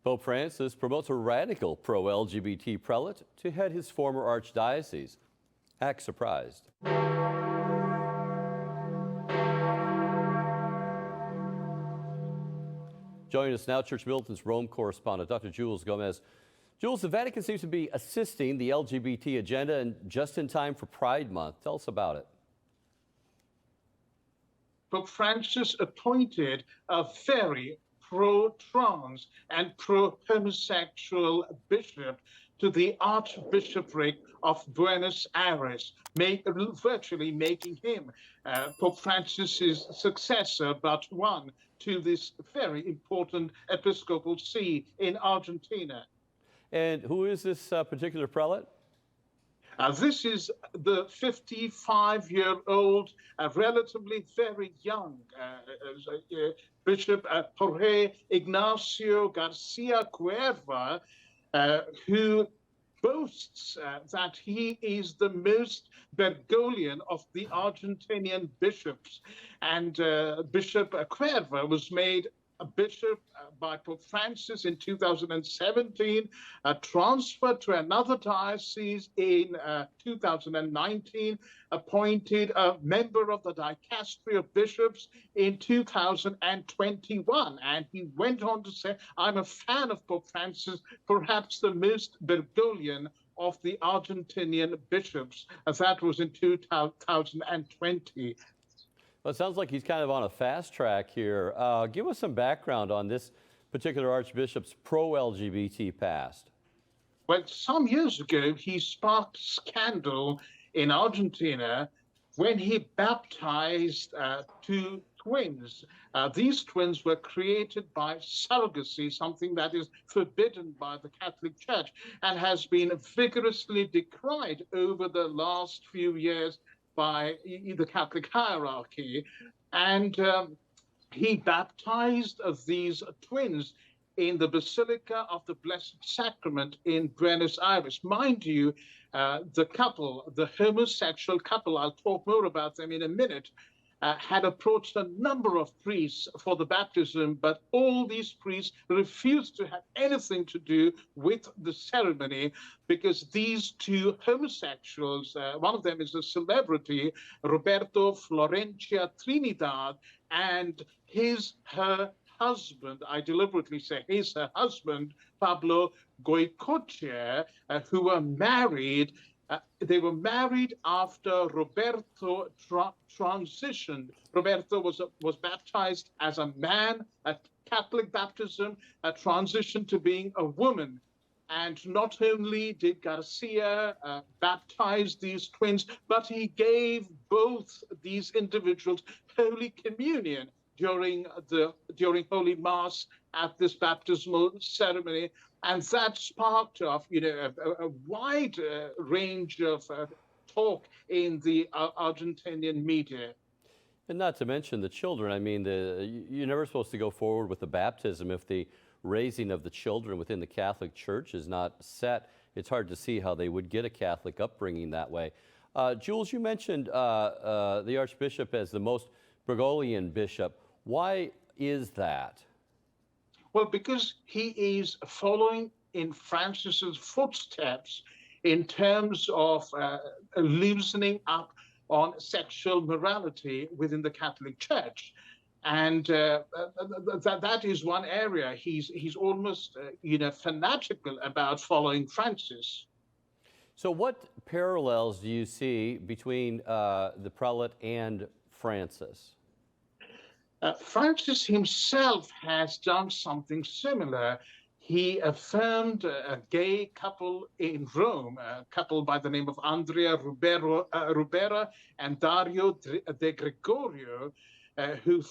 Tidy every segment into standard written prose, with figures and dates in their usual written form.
Pope Francis promotes a radical pro-LGBT prelate to head his former archdiocese. Act surprised. Joining us now, Church Militant's Rome correspondent, Dr. Jules Gomes. Jules, the Vatican seems to be assisting the LGBT agenda and just in time for Pride Month. Tell us about it. Pope Francis appointed a very pro-trans and pro-homosexual bishop to the Archbishopric of Buenos Aires, virtually making him Pope Francis's successor, but one to this very important episcopal see in Argentina. And who is this particular prelate? This is the 55-year-old, relatively very young Bishop Jorge Ignacio Garcia Cuerva, who boasts that he is the most Bergoglian of the Argentinian bishops. And Bishop Cuerva was made a bishop by Pope Francis in 2017, transferred to another diocese in 2019, appointed a member of the dicastery of bishops in 2021. And he went on to say, I'm a fan of Pope Francis, perhaps the most Bergoglian of the Argentinian bishops. That was in 2020. Well, it sounds like he's kind of on a fast track here. Give us some background on this particular archbishop's pro-LGBT past. Well, some years ago, he sparked scandal in Argentina when he baptized two twins. These twins were created by surrogacy, something that is forbidden by the Catholic Church and has been vigorously decried over the last few years by the Catholic hierarchy. And he baptized these twins in the Basilica of the Blessed Sacrament in Buenos Aires. Mind you, the couple, the homosexual couple, I'll talk more about them in a minute, had approached a number of priests for the baptism, but all these priests refused to have anything to do with the ceremony because these two homosexuals, one of them is a celebrity, Roberto Florencia Trinidad, and her husband, I deliberately say her husband, Pablo Goicoechea, who were married. They were married after Roberto transitioned. Roberto was baptized as a man, a Catholic baptism, a transition to being a woman. And not only did Garcia baptize these twins, but he gave both these individuals Holy Communion during Holy Mass at this baptismal ceremony. And that sparked off, a wide range of talk in the Argentinian media. And not to mention the children. I mean, you're never supposed to go forward with the baptism if the raising of the children within the Catholic Church is not set. It's hard to see how they would get a Catholic upbringing that way. Jules, you mentioned the Archbishop as the most Bergoglian bishop. Why is that? Well, because he is following in Francis's footsteps in terms of loosening up on sexual morality within the Catholic Church. And that is one area he's almost, fanatical about following Francis. So what parallels do you see between the prelate and Francis? Francis himself has done something similar. He affirmed a gay couple in Rome, a couple by the name of Andrea Rubera and Dario de Gregorio, he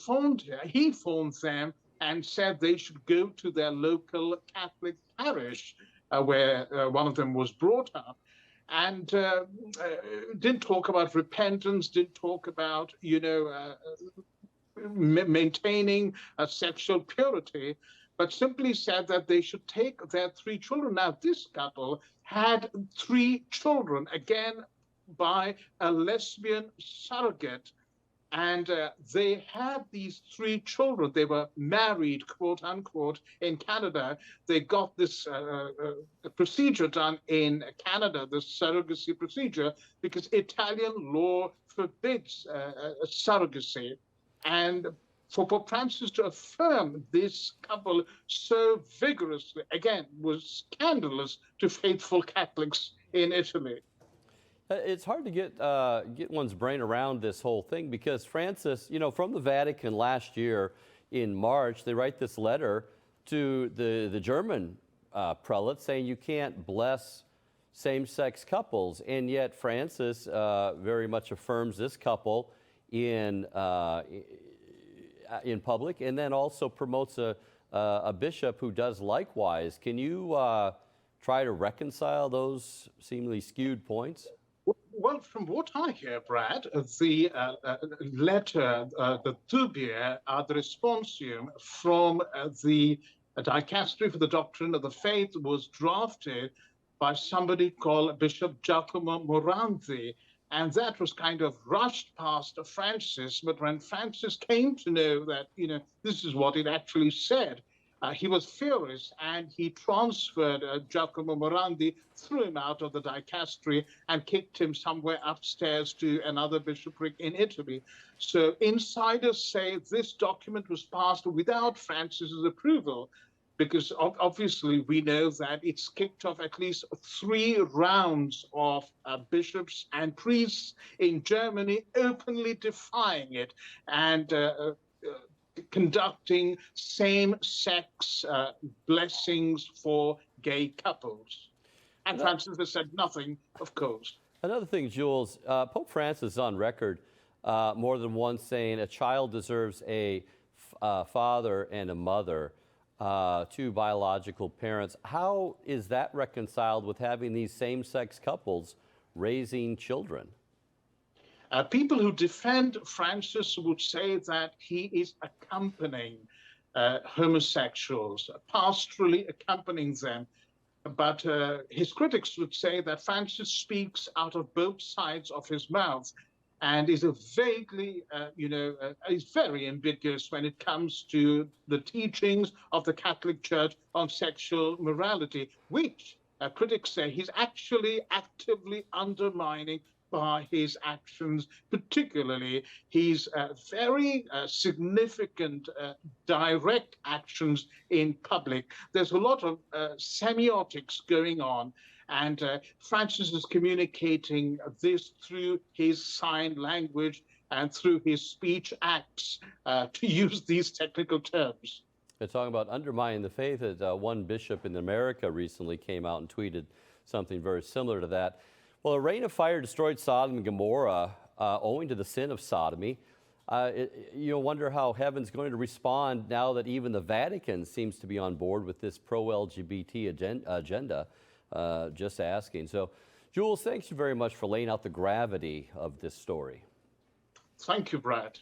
phoned them and said they should go to their local Catholic parish where one of them was brought up. And didn't talk about repentance, didn't talk about, maintaining sexual purity, but simply said that they should take their 3 children. Now, this couple had 3 children, again, by a lesbian surrogate. And they had these 3 children. They were married, quote unquote, in Canada. They got this procedure done in Canada, this surrogacy procedure, because Italian law forbids surrogacy. And for Pope Francis to affirm this couple so vigorously, again, was scandalous to faithful Catholics in Italy. It's hard to get one's brain around this whole thing because Francis, from the Vatican last year in March, they write this letter to the German prelate saying you can't bless same-sex couples, and yet Francis very much affirms this couple in public, and then also promotes a bishop who does likewise. Can you try to reconcile those seemingly skewed points? Well, from what I hear, Brad, the letter, the dubia ad responsium from the Dicastery for the Doctrine of the Faith was drafted by somebody called Bishop Giacomo Morandi. And that was kind of rushed past Francis. But when Francis came to know that, this is what it actually said, he was furious, and he transferred Giacomo Morandi, threw him out of the dicastery, and kicked him somewhere upstairs to another bishopric in Italy. So insiders say this document was passed without Francis's approval, because obviously we know that it's kicked off at least 3 rounds of bishops and priests in Germany openly defying it and conducting same-sex blessings for gay couples. And Francis has said nothing, of course. Another thing, Jules, Pope Francis is on record more than once saying a child deserves a father and a mother, 2 biological parents. How is that reconciled with having these same-sex couples raising children? People who defend Francis would say that he is accompanying homosexuals, pastorally accompanying them. But his critics would say that Francis speaks out of both sides of his mouth and is is very ambiguous when it comes to the teachings of the Catholic Church on sexual morality, which critics say he's actually actively undermining by his actions, particularly his very significant direct actions in public. There's a lot of semiotics going on, and Francis is communicating this through his sign language and through his speech acts, to use these technical terms. They're talking about undermining the faith. One bishop in America recently came out and tweeted something very similar to that. Well, a rain of fire destroyed Sodom and Gomorrah owing to the sin of sodomy. You wonder how heaven's going to respond now that even the Vatican seems to be on board with this pro-LGBT agenda. Just asking. So, Jules, thanks very much for laying out the gravity of this story. Thank you, Brad.